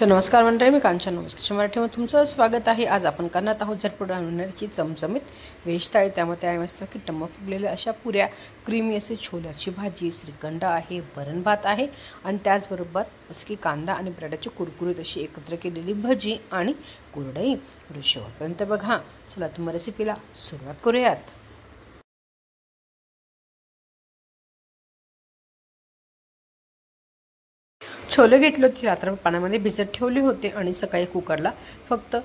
तर नमस्कार मंडळी, मी कांचन नमस्कार मराठीमध्ये तुमचं स्वागत आहे। आज आपण करणार आहोत झटपट होणारी चमचमीत व्हेज थाळी। त्यामध्ये आहे मस्त की टम्म फुगलेल्या अशा पुऱ्या, क्रीमी असे छोल्याची भाजी, श्रीखंड आहे, वरण भात आहे आणि त्याचबरोबर असं की कांदा आणि बटाट्याची कुरकुरीत अशी एकत्र केलेली भजी आणि कुरडई। शेवटपर्यंत बघा। चला तर मग रेसिपीला सुरुवात करूयात। छोले घेतले होते, रात्रभर पाण्यामध्ये भिजत ठेवले होते आणि सकाळी कुकरला फक्त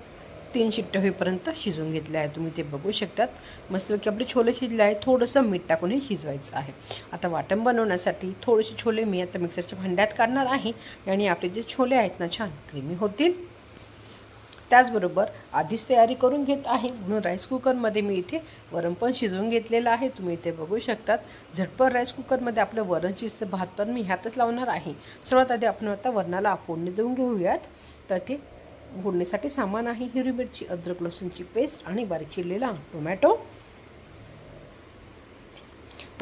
3 शिट्ट्या होईपर्यंत शिजवून घेतले आहे। तुम्ही ते बघू शकतात। मस्तपैकी आपले छोले शिजले आहे। थोडंसं मीठ टाकून हे शिजवायचं आहे। आता वाटण बनवण्यासाठी थोडेसे छोले मी आता मिक्सरच्या भांड्यात काढणार आहे आणि आपले जे छोले आहेत ना छान क्रीमी होतील। त्याचबरोबर आधीच तयारी करून घेत आहे म्हणून राईस कुकरमध्ये मी इथे वरण पण शिजवून घेतलेलं आहे। तुम्ही इथे बघू शकतात। झटपट राईस कुकरमध्ये आपलं वरण शिजतं, भात पण मी ह्यातच लावणार आहे। सर्वात आधी आपण आता वरणाला फोडणी देऊन घेऊयात। तर ते फोडणीसाठी सामान आहे हिरवी मिरची, अद्रक लसूणची पेस्ट आणि बारीक चिरलेला टोमॅटो।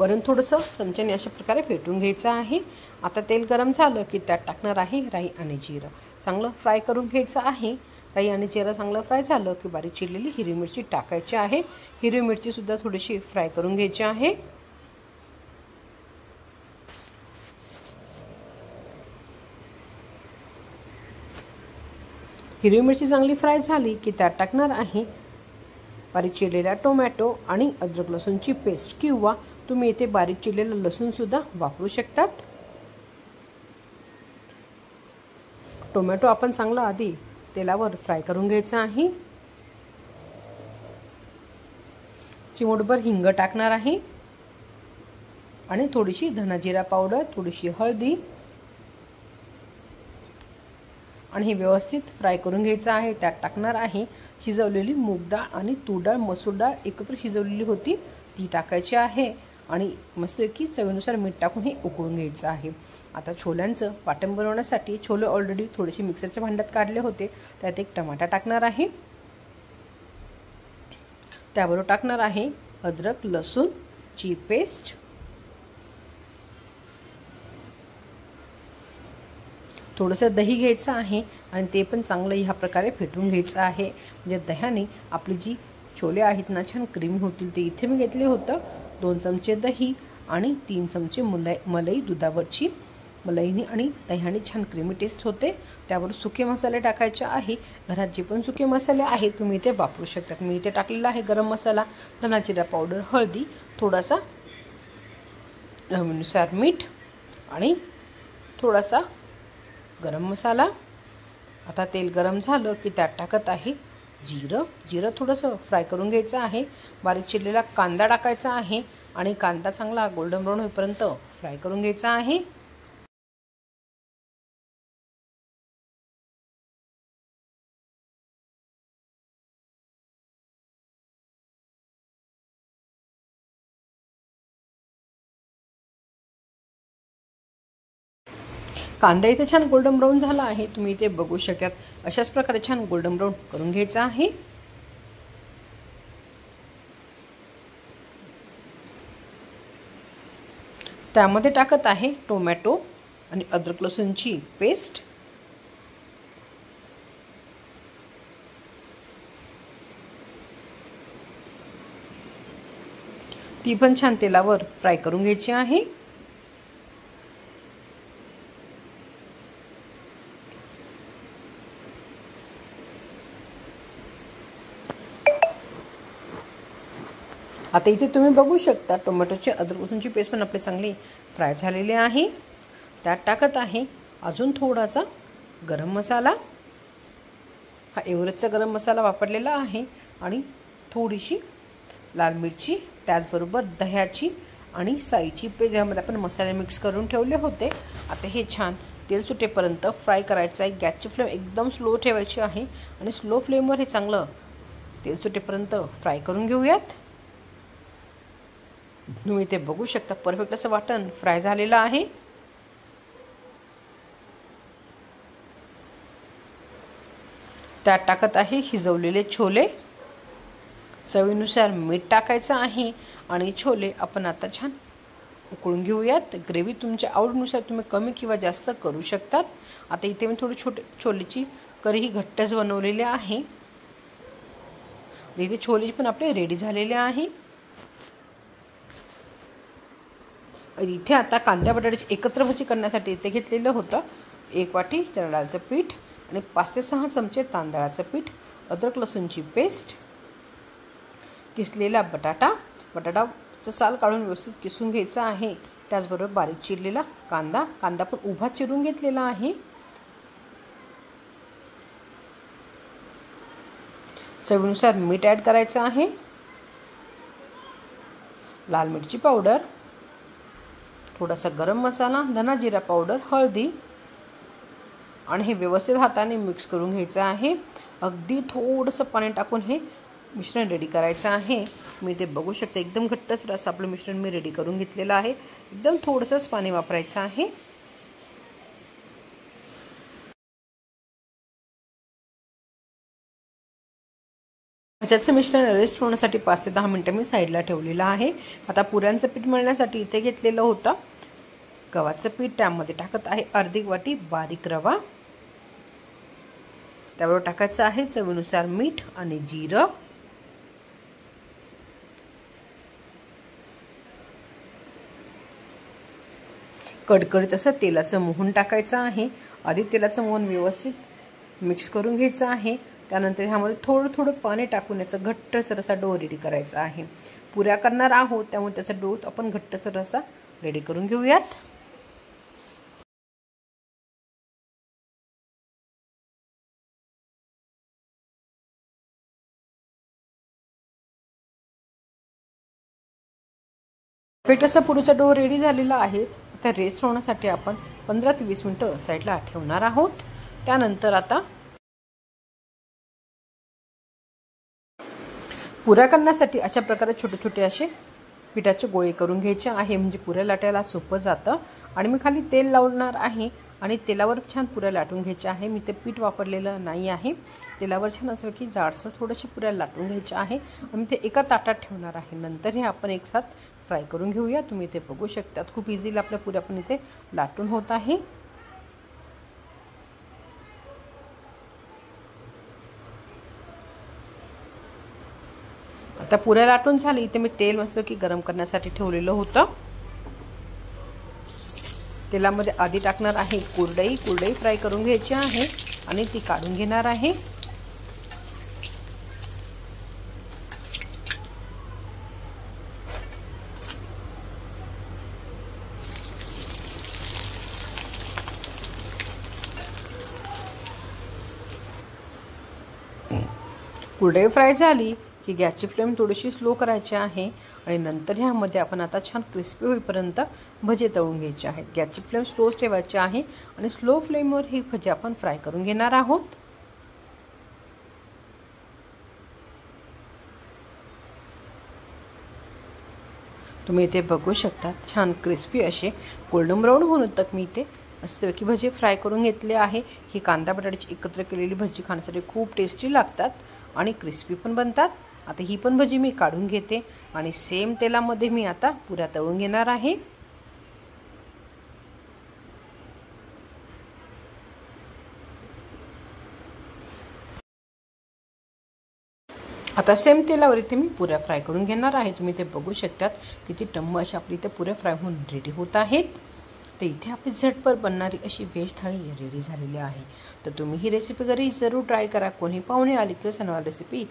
वरण थोडंसं चमच्याने अशा प्रकारे फेटून घ्यायचं आहे। आता तेल गरम झालं की त्यात टाकणार आहे राई आणि जिरं, चांगलं फ्राय करून घ्यायचं आहे। राई आणि जिरं चांगलं फ्राय झालं की बारीक चिरलेली हिरवी मिरची टाकायची आहे। हिरवी मिरची सुद्धा थोडीशी फ्राय करून घ्यायची आहे। हिरवी मिरची चांगली फ्राय झाली की त्यात टाकणार आहे बारीक चिरलेला टोमॅटो आणि अद्रक लसूणची पेस्ट, किंवा तुम्ही इथे बारीक चिरलेलं लसूण सुद्धा वापरू शकतात। टोमॅटो आपण चांगला आधी तेलावर फ्राय करून घ्यायचं आहे। चिमूटभर हिंग टाकणार आहे आणि थोडीशी धना जिरा पावडर, थोडीशी हळदी आणि हे व्यवस्थित फ्राय करून घ्यायचं आहे। त्यात टाकणार आहे शिजवलेली मूग डाळ आणि तूर डाळ, मसूर डाळ एकत्र शिजवलेली होती ती टाकायची आहे आणि मस्तपैकी चवीनुसार मीठ टाकून हे उकळून घ्यायचं आहे। आता छोल्यांचं वाटण बनवण्यासाठी छोले ऑलरेडी थोडेसे मिक्सरच्या भांड्यात काढले होते, त्यात एक टमाटा टाकणार आहे। त्याबरोबर टाकणार आहे अद्रक लसूणची पेस्ट, थोडंसं दही घ्यायचं आहे आणि ते पण चांगलं ह्या प्रकारे फेटून घ्यायचं आहे। म्हणजे दह्याने आपली जी छोले आहेत ना छान क्रीमी होतील। ते इथे मी घेतले होतं 2 चमचे दही आणि 3 चमचे मलाई, दुधावरची मलाईनी आणि दह्याने छान क्रीमी टेस्ट होते। त्यावर सुके मसाले टाकायचे आहे। घरात जे पण सुके मसाले आहेत तुम्ही इथे वापरू शकता। मी इथे टाकलेला आहे गरम मसाला, धना जिरा पावडर, हळदी, थोडासा चवीनुसार मीठ आणि थोडासा गरम मसाला। आता तेल गरम झालं की त्यात टाकत आहे जिरं थोडंसं फ्राय करून घ्यायचं आहे। बारीक चिरलेला कांदा टाकायचा आहे आणि कांदा चांगला गोल्डन ब्राऊन होईपर्यंत फ्राय करून घ्यायचा आहे। कांदा इथे छान गोल्डन ब्राऊन झाला आहे, तुम्ही इथे बघू शकतात। अशाच प्रकारे छान गोल्डन ब्राऊन करून घ्यायचा आहे। त्यामध्ये टाकत आहे टोमॅटो आणि अद्रक लसूणची पेस्ट, ती पण छान तेलावर फ्राय करून घ्यायची आहे। आता इथे तुम्ही बघू शकता टोमॅटोची अद्रक लसूणची पेस्ट पण आपली चांगली फ्राय झालेली आहे। त्यात टाकत आहे अजून थोडासा गरम मसाला, हा एव्हरेस्टचा गरम मसाला वापरलेला आहे आणि थोडीशी लाल मिरची, त्याचबरोबर दह्याची आणि साईची पेस्ट, ज्यामध्ये आपण मसाले मिक्स करून ठेवले होते। आता हे छान तेल सुटेपर्यंत फ्राय करायचं आहे। गॅसची फ्लेम एकदम स्लो ठेवायची आहे आणि स्लो फ्लेमवर हे चांगलं तेल सुटेपर्यंत फ्राय करून घेऊयात। तुम्ही इथे बघू शकता परफेक्ट असं वाटण फ्राय झालेलं आहे। त्यात टाकत आहे शिजवलेले छोले, चवीनुसार मीठ टाकायचं आहे आणि छोले आपण आता छान उकळून घेऊयात। ग्रेव्ही तुमच्या आवडीनुसार तुम्ही कमी किंवा जास्त करू शकतात। आता इथे मी थोडी छोलेची करी ही घट्टच बनवलेली आहे। इथे छोले पण आपले रेडी झालेले आहे। इथे आता कांदा बटाट्याची एकत्र भाजी करण्यासाठी इथे घेतलेलं होतं 1 वाटी चणा डाळचं पीठ आणि 5 ते 6 चमचे तांदळाचं पीठ, अद्रक लसूणची पेस्ट, किसलेला बटाटाचं साल काढून व्यवस्थित किसून घ्यायचा आहे। त्याचबरोबर बारीक चिरलेला कांदा पण उभा चिरून घेतलेला आहे। चवीनुसार मीठ ॲड करायचं आहे, लाल मिरची पावडर, थोडासा गरम मसाला, धना जिरा पावडर, हळदी आणि हे व्यवस्थित हाताने मिक्स करून घ्यायचं आहे। अगदी थोडंसं पाणी टाकून हे मिश्रण रेडी करायचं आहे। मी ते बघू शकते एकदम घट्टसर असं आपलं मिश्रण मी रेडी करून घेतलेलं आहे। एकदम थोडंसंच पाणी वापरायचं आहे। भाज्याचं मिश्रण रेस्ट होण्यासाठी 5 ते 10 मिनिटं मी साईडला ठेवलेलं आहे। आता पुऱ्यांचं पीठ मळण्यासाठी इथे घेतलेलं होतं गव्हाचं पीठ, त्यामध्ये टाकत आहे अर्धी वाटी बारीक रवा, त्यावर टाकायचं आहे चवीनुसार मीठ आणि जिरं, कडकडीत असं तेलाचं मोहन टाकायचं आहे। आधी तेलाचं मोहन व्यवस्थित मिक्स करून घ्यायचं आहे। त्यानंतर ह्यामध्ये थोडं पाणी टाकून याचा घट्टसर असा डो रेडी करायचा आहे। पुऱ्या करणार आहोत त्यामुळे त्याचा डो आपण घट्टसर असा रेडी करून घेऊयात। परफेक्ट असा पुरीचा डो रेडी झालेला आहे। आता रेस्ट होण्यासाठी आपण 15 ते 20 मिनिटं साईडला ठेवणार आहोत। त्यानंतर आता पुऱ्या करण्यासाठी अशा प्रकारे छोटे छोटे असे पिठाचे गोळे करून घ्यायचे आहे, म्हणजे पुऱ्या लाटायला सोपं जातं। आणि मी खाली तेल लावणार आहे आणि तेलावर छान पुऱ्या लाटून घ्यायच्या आहे। मी ते पीठ वापरलेलं नाही आहे, तेलावर छान असं की जाडसर थोडीशी पुऱ्या लाटून घ्यायच्या आहे आणि ते एका ताटात ठेवणार आहे। नंतर हे आपण एक साथ फ्राय करून घेऊया। तुम्ही इथे बघू शकता खूप इझिली आपल्या पुऱ्या पण इथे लाटून होत आहे। आता पुऱ्या लाटून झाली, इथे मी तेल मस्त की गरम करण्यासाठी ठेवलेलं होतं। तेलामध्ये आधी टाकणार आहे कुरडई फ्राय करून घ्यायची आहे आणि ती काढून घेणार आहे। कुरडई फ्राय झाली की गॅसची फ्लेम थोडीशी स्लो करायची आहे आणि नंतर ह्यामध्ये आपण आता छान क्रिस्पी होईपर्यंत भजे तळून घ्यायचे आहेत। गॅसची फ्लेम स्लोच ठेवायची आहे आणि स्लो फ्लेमवर ही भजे आपण फ्राय करून घेणार आहोत। तुम्ही इथे बघू शकता छान क्रिस्पी असे गोल्डन ब्राऊन होऊन तक मी इथे मस्तपैकी भजी फ्राय करून घेतले आहे। ही कांदा बटाट्याची एकत्र केलेली भजी खाण्यासाठी खूप टेस्टी लागतात आणि क्रिस्पी पण बनतात। आता ही पण भजी मी काढून घेते आणि सेम तेलामध्ये मी आता पुऱ्या तळून घेणार आहे। आता सेम तेलावर इथे मी पुऱ्या फ्राय करून घेणार आहे। तुम्ही ते बघू शकतात किती टम्म अशा आपली इथे पुऱ्या फ्राय होऊन रेडी होत आहेत। तर इथे आपली झटपट बनणारी अशी व्हेज थाळी रेडी झालेली आहे। तर तुम्ही ही रेसिपी घरी जरूर ट्राय करा। कोणी पाहुणे आले किंवा सणवार रेसिपी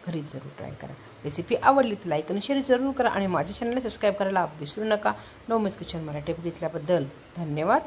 घरी जरूर ट्राय करा। रेसिपी आवडली तर लाईक आणि शेअर जरूर करा आणि माझ्या चॅनलला सबस्क्राईब करायला विसरू नका। नवमेज किचन मराठी बघितल्याबद्दल धन्यवाद।